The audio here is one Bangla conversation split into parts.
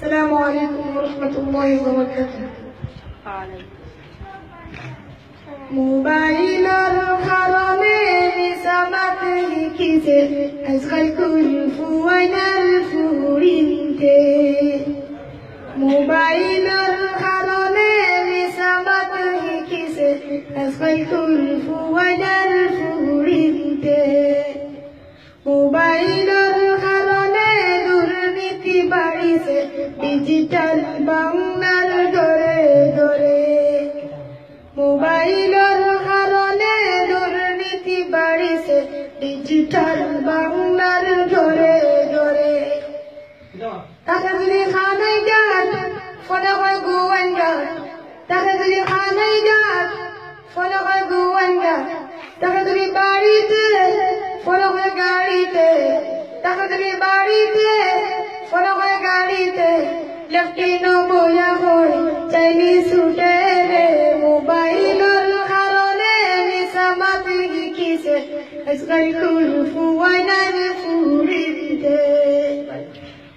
السلام عليكم ورحمة الله وبركاته. موبايلর কারণে নিসামাত লিখিছে আজকাল কুলফুয়ানাল ফুরিনতে মোবাইলর কারণে নিসামাত লিখিছে আজকাল কুলফুয়ানাল ফুরিনতে মোবাইলর কারণে দুর্নীতি বাড়িছে ডিজিটাল বাংলার ঘরে ঘরে মোবাইলের কারণে দুর্নীতি বাড়িছে ডিজিটাল বাংলার ঘরে ঘরে তাকে যদি খানাই যান ফলে হয় গোয়াঙ্গা তাকে যদি খানাই যান ফলে হয় গোয়াঙ্গা তাকে যদি বাড়িতে ফলে হয় গাড়িতে তাকে যদি বাড়িতে ফলে হয় গাড়িতে লেফটিনো বয়া হয় চাইনিজ ছুটে রে মোবাইলের কারণে নিসামাত লিখিছে আজকাল কুলফুয়ানাল ফুরিনতে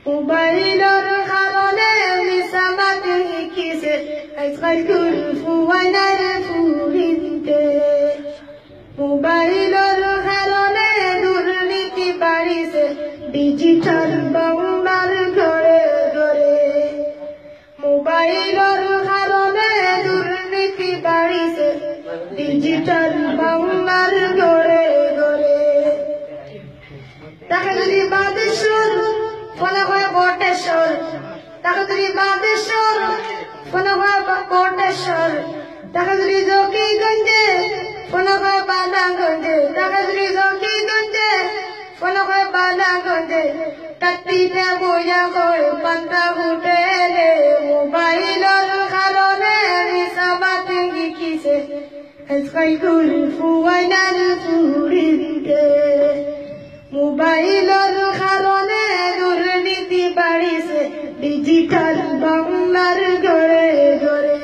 মোবাইলের কারণে নিসামাত লিখিছে আজকাল কুলফুয়ানাল ফুরিনতে মোবাইলের কারণে দুর্নীতি বাড়িছে ডিজিটাল বাংলার ঘরে ঘরে মোবাইলের কারণে দুর্নীতি বাড়িছে ডিজিটাল বাংলার ঘরে ঘরে তাকে যদি বাদেশ্বর ফলে হয় বটেশ্বর তাকে যদি বাদেশ্বর ফলে হয় বটেশ্বর তাকে যদি জকিগঞ্জে ফলে হয় বালাগঞ্জে তাকে যদি জকিগঞ্জে ফলে হয় বালাগঞ্জে কাটিতে বইয়া হয় পান্তা ফুটে রে মোবাইলের কারণে নিসামাত লিখিছে আজকাল কুলফুয়ানাল ফুরিনতে মোবাইলের কারণে দুর্নীতি বাড়িছে ডিজিটাল বাংলার ঘরে ঘরে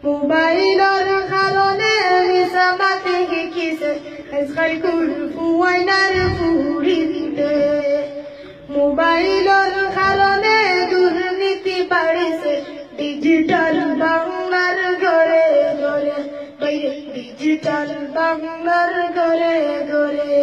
মোবাইলের কারণে নিসামাত লিখিছে আজকাল কুলফুয়ানাল ফুরিনতে মোবাইলের কারণে দুর্নীতি বাড়িছে ডিজিটাল বাংলার ঘরে ঘরে ডিজিটাল বাংলার ঘরে ঘরে।